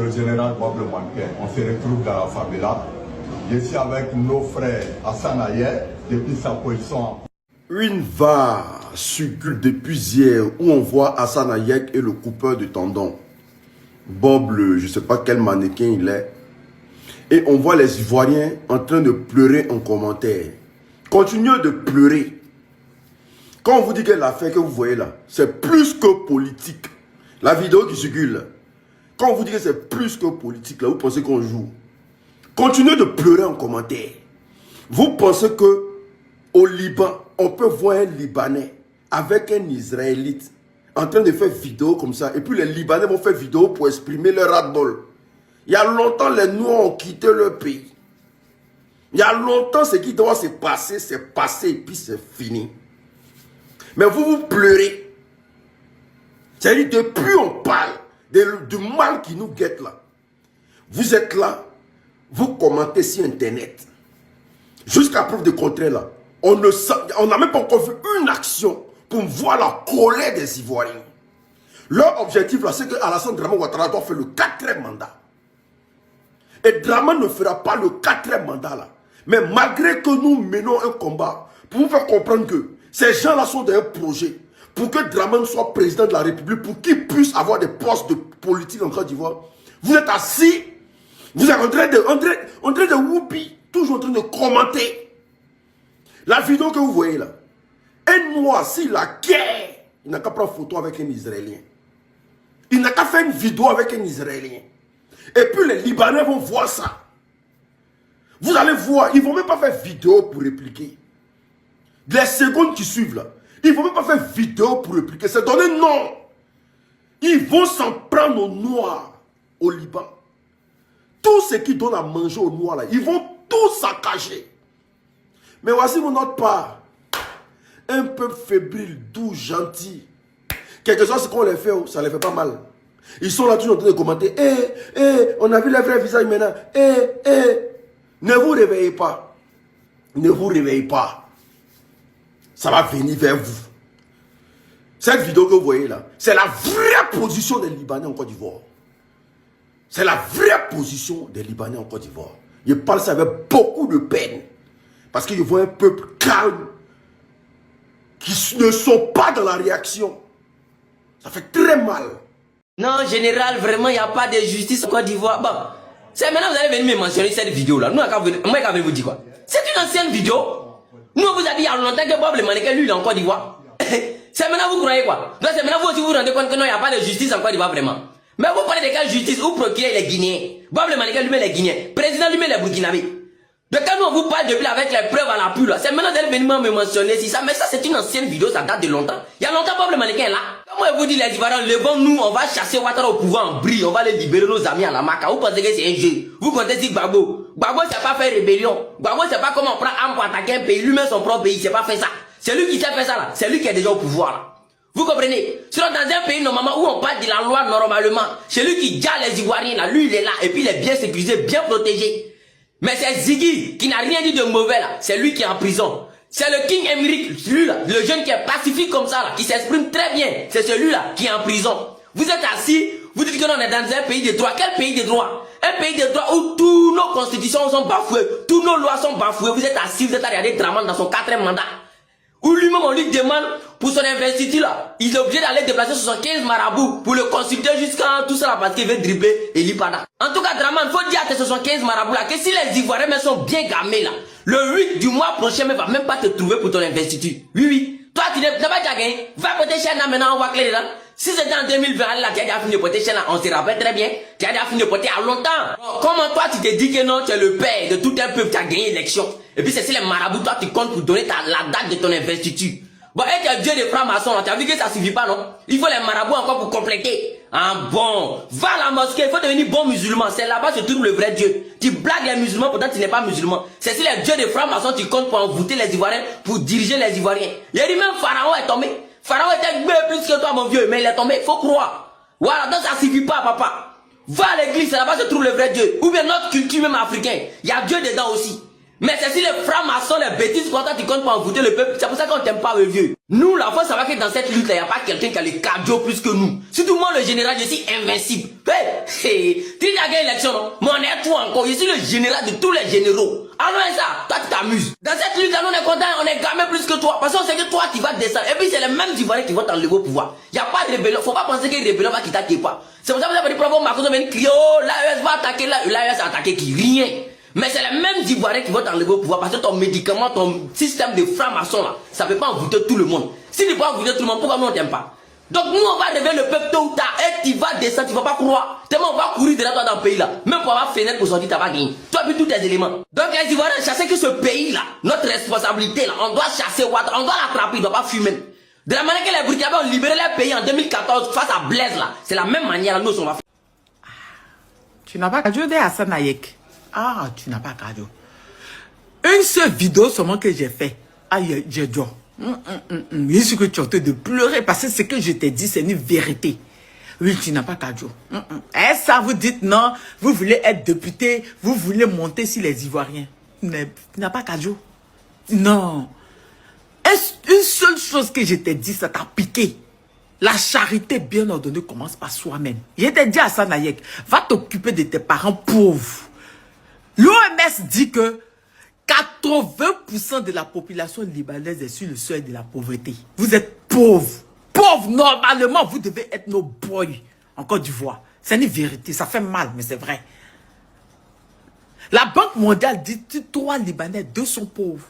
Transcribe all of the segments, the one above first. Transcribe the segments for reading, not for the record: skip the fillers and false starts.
le général Bob le Manquin. On se retrouve dans la favela. Je suis avec nos frères Hassan Hayek depuis sa position. Une VAR circule depuis hier où on voit Hassan Hayek et le coupeur de tendons. Bob, je ne sais pas quel mannequin il est. Et on voit les Ivoiriens en train de pleurer en commentaire. Continuez de pleurer. Quand on vous dit que l'affaire que vous voyez là, c'est plus que politique. La vidéo qui circule, quand on vous dit que c'est plus que politique, là, vous pensez qu'on joue. Continuez de pleurer en commentaire. Vous pensez que au Liban, on peut voir un Libanais avec un Israélite en train de faire vidéo comme ça. Et puis les Libanais vont faire vidéo pour exprimer leur ras-le-bol. Il y a longtemps, les Noirs ont quitté leur pays. Il y a longtemps, ce qui doit se passer, c'est passé et puis c'est fini. Mais vous pleurez. C'est-à-dire, depuis on parle du mal qui nous guette là. Vous êtes là, vous commentez sur Internet. Jusqu'à preuve de contraire là, on n'a même pas encore vu une action pour voir la colère des Ivoiriens. Leur objectif là, c'est que Alassane Dramane Ouattara doit faire le 4e mandat. Et Dramane ne fera pas le 4e mandat là. Mais malgré que nous menons un combat pour vous faire comprendre que ces gens-là sont dans un projet pour que Dramane soit président de la République, pour qu'il puisse avoir des postes de politique en Côte d'Ivoire, vous êtes assis, vous êtes en train de whoopi, toujours en train de commenter. La vidéo que vous voyez là, un mois, si la guerre, il n'a qu'à prendre photo avec un Israélien. Il n'a qu'à faire une vidéo avec un Israélien. Et puis les Libanais vont voir ça. Vous allez voir, ils ne vont même pas faire vidéo pour répliquer. Les secondes qui suivent là, ils ne vont même pas faire vidéo pour répliquer. C'est donné non. Ils vont s'en prendre aux Noirs au Liban. Tout ce qui donne à manger aux Noirs là, ils vont tout saccager. Mais voici mon autre part. Un peuple fébrile, doux, gentil. Quelque chose, ce qu'on les fait, ça ne les fait pas mal. Ils sont là toujours en train de commenter. On a vu les vrais visages maintenant. Ne vous réveillez pas. Ne vous réveillez pas. Ça va venir vers vous. Cette vidéo que vous voyez là, c'est la vraie position des Libanais en Côte d'Ivoire. C'est la vraie position des Libanais en Côte d'Ivoire. Je parle ça avec beaucoup de peine. Parce que je vois un peuple calme qui ne sont pas dans la réaction. Ça fait très mal. Non, général, vraiment, il n'y a pas de justice en Côte d'Ivoire. Bon, c'est maintenant que vous allez venir me mentionner cette vidéo-là. Moi, quand vous dire quoi? C'est une ancienne vidéo. Nous, on vous a dit il y a longtemps que Bob le Mannequin, lui, il est en Côte d'Ivoire. C'est maintenant vous croyez quoi? Donc, c'est maintenant vous aussi vous rendez compte que non, il n'y a pas de justice en Côte d'Ivoire, vraiment. Mais vous parlez de quelle justice? Où procureur les Guinéens? Bob le Mannequin, lui-même les Guinéens. Président, lui-même les Burkinabés. De quand nous on vous parle depuis avec les preuves à l'appui là, c'est maintenant d'aller venir me mentionner si ça, mais ça c'est une ancienne vidéo, ça date de longtemps. Il y a longtemps Bob le Mannequin est là. Comment vous dit les Ivoiriens, levons-nous, on va chasser Ouattara au pouvoir en brille, on va les libérer nos amis à la Maca. Vous pensez que c'est un jeu? Vous comptez si Gbagbo c'est pas faire rébellion. Gbagbo c'est pas comment on prend arme pour attaquer un pays, lui-même son propre pays, c'est pas fait ça. C'est lui qui sait faire ça là, c'est lui qui est déjà au pouvoir là. Vous comprenez? Sinon dans un pays normalement où on parle de la loi normalement, c'est lui qui gère les Ivoiriens là, lui il est là et puis il est bien sécurisé, bien protégé. Mais c'est Ziggy qui n'a rien dit de mauvais là, c'est lui qui est en prison. C'est le King Emerick, lui-là, le jeune qui est pacifique comme ça, là, qui s'exprime très bien. C'est celui-là qui est en prison. Vous êtes assis, vous dites que l'on est dans un pays de droit. Quel pays de droit? Un pays de droit où toutes nos constitutions sont bafouées, toutes nos lois sont bafouées. Vous êtes assis, vous êtes à regarder Dramane dans son 4e mandat. Où lui-même on lui demande pour son investiture là, il est obligé d'aller déplacer 75 marabouts pour le consulter jusqu'à tout ça là parce qu'il veut dribbler et Lipada. En tout cas, Dramane, faut dire à tes 75 marabouts là que si les Ivoiriens mais sont bien gamés là, le 8 du mois prochain, mais va même pas te trouver pour ton investiture. Oui, oui. Toi, tu n'as pas déjà gagné. Va porter chaîne là maintenant, on va clé là. Si c'était en 2020, là, tu as déjà fini de porter chaîne là, on se rappelle très bien. Tu as déjà fini de porter à longtemps. Comment toi, tu te dis que non, tu es le père de tout un peuple, tu as gagné l'élection. Et puis c'est si les marabouts, toi, tu comptes pour donner la date de ton investiture. Bon, et tu es Dieu des francs-maçons, tu as vu que ça suffit pas, non? Il faut les marabouts encore pour compléter. Ah bon, va à la mosquée, il faut devenir bon musulman. C'est là-bas que se trouve le vrai Dieu. Tu blagues les musulmans, pourtant tu n'es pas musulman. C'est si les dieux des francs-maçons, tu comptes pour envoûter les Ivoiriens, pour diriger les Ivoiriens. Il a dit même Pharaon est tombé. Pharaon était bien plus que toi, mon vieux, mais il est tombé, il faut croire. Voilà, donc ça suffit pas, papa. Va à l'église, c'est là-bas que se trouve le vrai Dieu. Ou bien notre culture même africaine, il y a Dieu dedans aussi. Mais c'est si les francs-maçons, les bêtises, quand tu comptes pas envoûter le peuple, c'est pour ça qu'on t'aime pas le vieux. Nous, la fois, ça va que dans cette lutte, il n'y a pas quelqu'un qui a les cardio plus que nous. Surtout moi, le général, je suis invincible. Tu as gagné l'élection, non? Mais on est toi encore. Je suis le général de tous les généraux. Alors ça, toi tu t'amuses. Dans cette lutte, on est content, on est gamin plus que toi. Parce qu'on sait que toi, tu vas descendre. Et puis, c'est les mêmes Ivoiriens qui vont t'enlever au pouvoir. Il n'y a pas de rébellion. Faut pas penser que les rébellions va quitter pas. C'est pour ça que vous avez dit, bravo, Marcos, on crier, oh, l'AES va attaquer, l'AES a attaqué qui? Rien. Mais c'est les mêmes Ivoiriens qui vont t'enlever au pouvoir. Parce que ton médicament, ton système de franc-maçon là, ça peut pas envoûter tout le monde. Si tu peux envoûter tout le monde, pourquoi nous on t'aime pas? Donc nous on va réveiller le peuple tôt ou tard. Et tu vas descendre, tu vas pas croire. Tellement on va courir derrière toi dans le pays là. Même pour avoir fenêtre pour sortir, tu vas gagner. Tu as vu tous tes éléments. Donc les Ivoiriens chasser que ce pays là, notre responsabilité là, on doit chasser Ouattara, on doit l'attraper, il doit pas fumer. De la manière que les Burkinabés ont libéré les pays en 2014 face à Blaise là, c'est la même manière là, nous on va faire. Tu n'as pas cardio de Hassan Hayek. Ah, tu n'as pas cardio. Une seule vidéo seulement que j'ai fait. Ah, j'ai dit. Il suffit que tu es en train de pleurer parce que ce que je t'ai dit, c'est une vérité. Oui, tu n'as pas cardio. Et ça, vous dites non, vous voulez être député, vous voulez monter sur les Ivoiriens. Mais tu n'as pas cardio. Non. Une seule chose que je t'ai dit, ça t'a piqué. La charité bien ordonnée commence par soi-même. Je t'ai dit à Hassan Hayek, va t'occuper de tes parents pauvres. L'OMS dit que 80% de la population libanaise est sur le seuil de la pauvreté. Vous êtes pauvres. Pauvres, normalement, vous devez être nos boys en Côte d'Ivoire. C'est une vérité, ça fait mal, mais c'est vrai. La Banque mondiale dit, toi, Libanais, deux sont pauvres.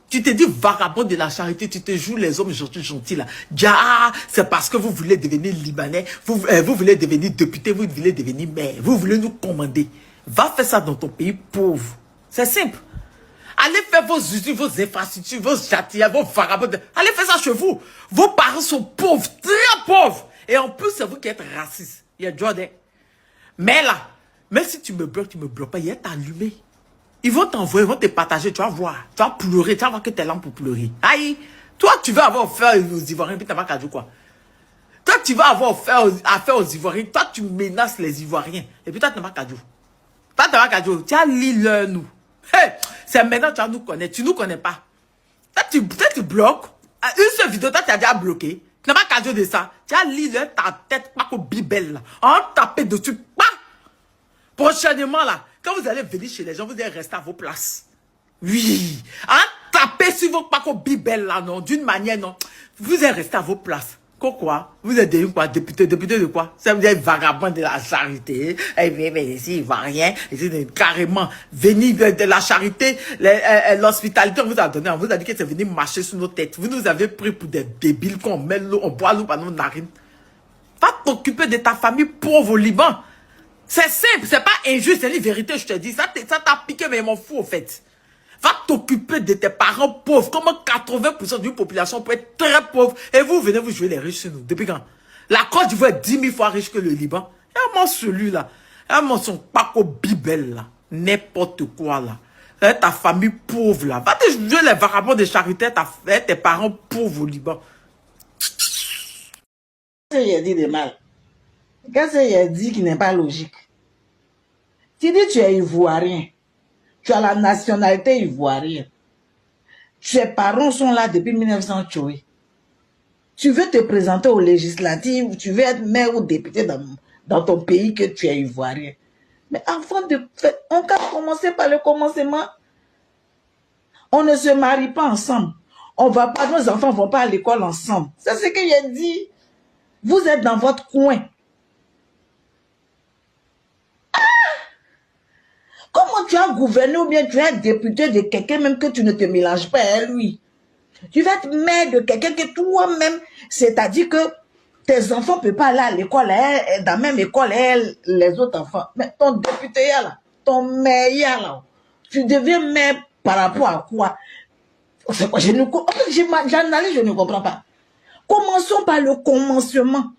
Tu te dis vagabond de la charité, tu te joues les hommes gentils là. Ah, c'est parce que vous voulez devenir Libanais, vous voulez devenir député, vous voulez devenir maire, vous voulez nous commander. Va faire ça dans ton pays pauvre. C'est simple. Allez faire vos usines, vos infrastructures, vos châtiers, vos vagabonds. Allez faire ça chez vous. Vos parents sont pauvres, très pauvres. Et en plus, c'est vous qui êtes raciste. Il y a Jordan. Mais là, même si tu me bloques pas, il est allumé. Ils vont t'envoyer, ils vont te partager, tu vas voir. Tu vas pleurer, tu vas voir que t'es là pour pleurer. Aïe, toi, tu vas avoir affaire aux Ivoiriens, puis t'as pas qu'à dire quoi. Toi, tu vas avoir affaire aux Ivoiriens, toi, tu menaces les Ivoiriens. Et puis toi, tu n'as pas qu'à dire. Toi, tu n'as pas qu'à dire. Tu as l'île, nous. Hey, c'est maintenant que tu vas nous connaître. Tu nous connais pas. Toi, tu bloques. Une seule vidéo, toi, tu as déjà bloqué. Tu n'as pas qu'à dire de ça. Tu as l'île, ta tête, pas comme bibelle, là. En tapé dessus, pas. Prochainement, là. Quand vous allez venir chez les gens, vous allez rester à vos places. Oui. En taper sur vos paco bibelles là, non. D'une manière, non. Vous allez rester à vos places. Quoi? Vous êtes devenu quoi? Député de quoi? Ça vous êtes vagabond de la charité. Mais ici, il va rien. Ici, carrément, venir de la charité, l'hospitalité, on vous a donné, on vous a dit que c'est venu marcher sur nos têtes. Vous nous avez pris pour des débiles qu'on met l'eau, on boit l'eau par nos narines. Va t'occuper de ta famille pauvre au Liban. C'est simple, c'est pas injuste, c'est une vérité, je te dis. Ça t'a piqué, mais je m'en fous, au fait. Va t'occuper de tes parents pauvres. Comment 80% d'une population peut être très pauvre. Et vous venez vous jouer les riches sur nous. Depuis quand? La Côte d'Ivoire est 10 000 fois riche que le Liban. Et moi, celui-là. Et moi, son paco bibel, là. N'importe quoi, là. Et ta famille pauvre, là. Va te jouer les vagabonds de charité, tes parents pauvres au Liban. Qu'est-ce que j'ai dit de mal? Qu'est-ce que j'ai dit qui n'est pas logique? Tu dis tu es ivoirien. Tu as la nationalité ivoirienne. Tes parents sont là depuis 1900. Tu veux te présenter aux législatives, tu veux être maire ou député dans ton pays que tu es ivoirien. Mais avant de faire, on va commencer par le commencement. On ne se marie pas ensemble. Nos enfants ne vont pas à l'école ensemble. C'est ce que j'ai dit. Vous êtes dans votre coin. Comment tu as gouverné ou bien tu es député de quelqu'un même que tu ne te mélanges pas à lui? Tu vas être maire de quelqu'un que toi-même, c'est-à-dire que tes enfants ne peuvent pas aller à l'école, dans la même école, les autres enfants. Mais ton député là, ton maire là, tu deviens maire par rapport à quoi? C'est quoi? J'analyse, je ne comprends pas. Commençons par le commencement.